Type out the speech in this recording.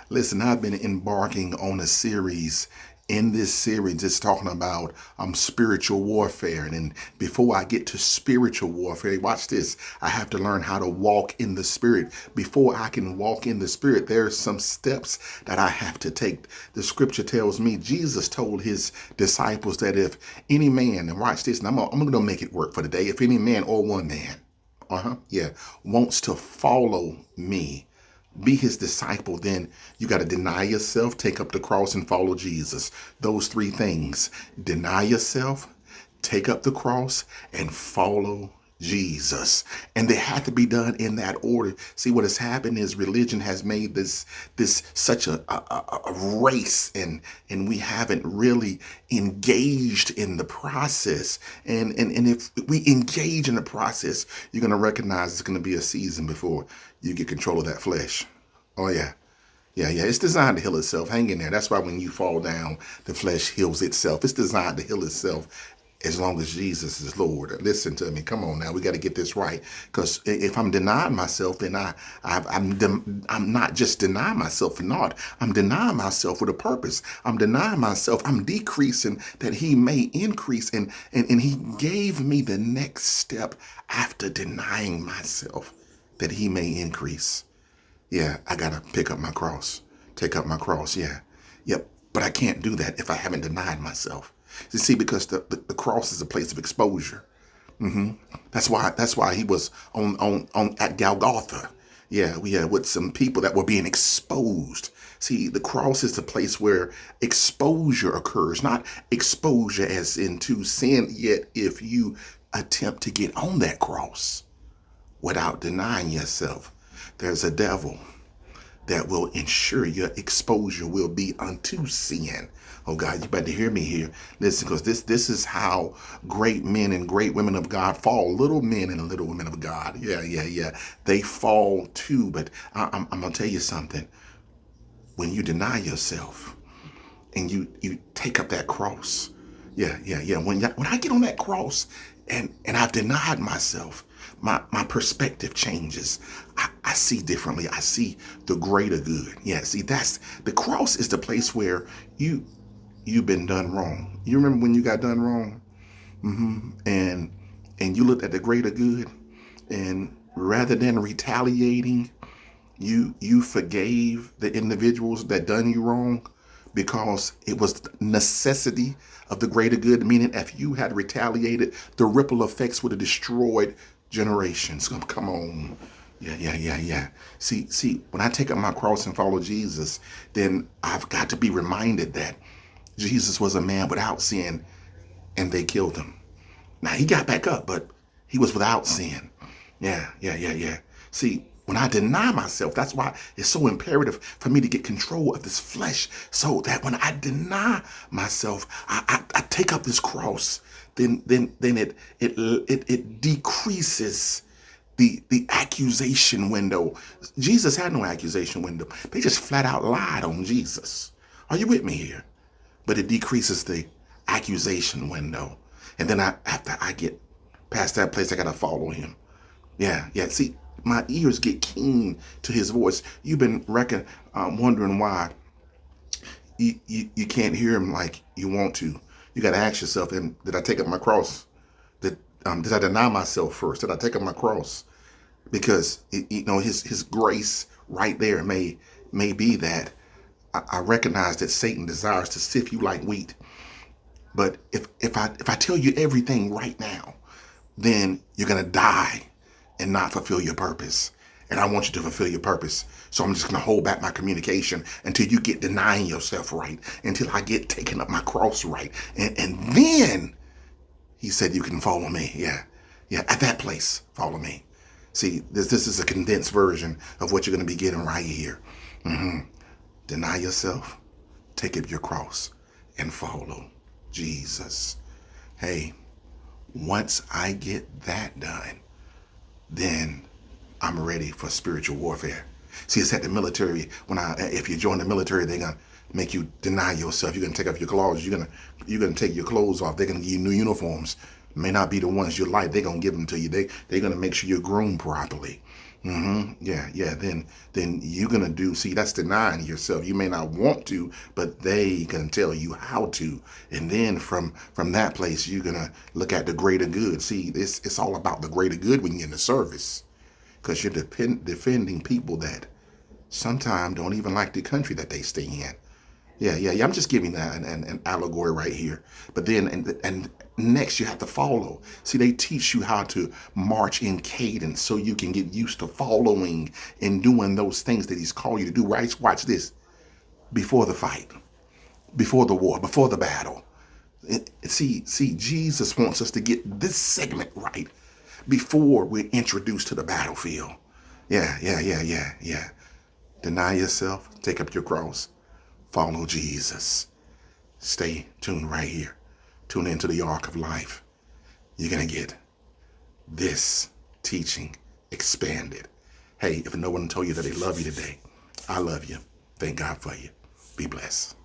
Listen, I've been embarking on a series. In this series, it's talking about spiritual warfare. And before I get to spiritual warfare, watch this. I have to learn how to walk in the spirit. Before I can walk in the spirit, there's some steps that I have to take. The scripture tells me Jesus told his disciples that if any man, and watch this, and I'm going to make it work for today, if any man or one man, wants to follow me, be his disciple, then you got to deny yourself, take up the cross, and follow Jesus. Those three things: deny yourself, take up the cross, and follow Jesus. And they have to be done in that order. See, what has happened is religion has made this such a race, and we haven't really engaged in the process. And if we engage in the process, you're going to recognize it's going to be a season before you get control of that flesh. Oh yeah. Yeah. It's designed to heal itself. Hang in there. That's why when you fall down, the flesh heals itself. It's designed to heal itself as long as Jesus is Lord. Listen to me. Come on now. We got to get this right. Because if I'm denying myself, then I'm not just denying myself for naught. I'm denying myself with a purpose. I'm denying myself. I'm decreasing that he may increase. And he gave me the next step after denying myself that he may increase. Yeah, I got to pick up my cross, take up my cross. Yeah. Yep. But I can't do that if I haven't denied myself. You see, because the cross is a place of exposure. That's why he was on at Golgotha. Yeah, we had with some people that were being exposed. See, the cross is the place where exposure occurs, not exposure as into sin. Yet, if you attempt to get on that cross without denying yourself, there's a devil that will ensure your exposure will be unto sin. Oh God, you better hear me here. Listen, because this is how great men and great women of God fall. Little men and little women of God. Yeah. They fall too. But I'm gonna tell you something. When you deny yourself and you take up that cross, yeah. When I get on that cross and I've denied myself, my perspective changes. I see differently. I see the greater good. Yeah, see, that's the cross is the place where you've been done wrong. You remember when you got done wrong? And you looked at the greater good, and rather than retaliating, you forgave the individuals that done you wrong because it was necessity of the greater good, meaning if you had retaliated, the ripple effects would have destroyed generations. Come on. Yeah. See, when I take up my cross and follow Jesus, then I've got to be reminded that Jesus was a man without sin and they killed him. Now he got back up, but he was without sin. Yeah. See, when I deny myself, that's why it's so imperative for me to get control of this flesh, so that when I deny myself, I take up this cross. Then it decreases the accusation window. Jesus had no accusation window. They just flat out lied on Jesus. Are you with me here? But it decreases the accusation window. And then after I get past that place, I gotta follow him. Yeah. See, my ears get keen to his voice. You've been wondering why you can't hear him like you want to. You got to ask yourself, and did I take up my cross? Did I deny myself first? Did I take up my cross? Because his grace right there may be that I recognize that Satan desires to sift you like wheat. But if I tell you everything right now, then you're gonna die and not fulfill your purpose. And I want you to fulfill your purpose. So I'm just going to hold back my communication until you get denying yourself right, until I get taking up my cross right. And then he said, you can follow me. Yeah. At that place, follow me. See, this is a condensed version of what you're going to be getting right here. Deny yourself, take up your cross, and follow Jesus. Hey, once I get that done, then I'm ready for spiritual warfare. See, it's at the military. If you join the military, they're gonna make you deny yourself. You're gonna take off your clothes. You're gonna take your clothes off. They're gonna give you new uniforms. May not be the ones you like. They're gonna give them to you. They're gonna make sure you're groomed properly. Yeah, yeah. Then you're gonna do. See, that's denying yourself. You may not want to, but they can tell you how to. And then from that place, you're gonna look at the greater good. See, it's all about the greater good when you're in the service, because you're defending people that sometimes don't even like the country that they stay in. Yeah, yeah, yeah. I'm just giving that an allegory right here. But then, and next you have to follow. See, they teach you how to march in cadence so you can get used to following and doing those things that he's called you to do. Right? Watch this. Before the fight, before the war, before the battle. See, Jesus wants us to get this segment right before we're introduced to the battlefield. Yeah, yeah, yeah, yeah, yeah. Deny yourself, take up your cross, follow Jesus. Stay tuned right here. Tune into the Ark of Life. You're going to get this teaching expanded. Hey, if no one told you that they love you today, I love you. Thank God for you. Be blessed.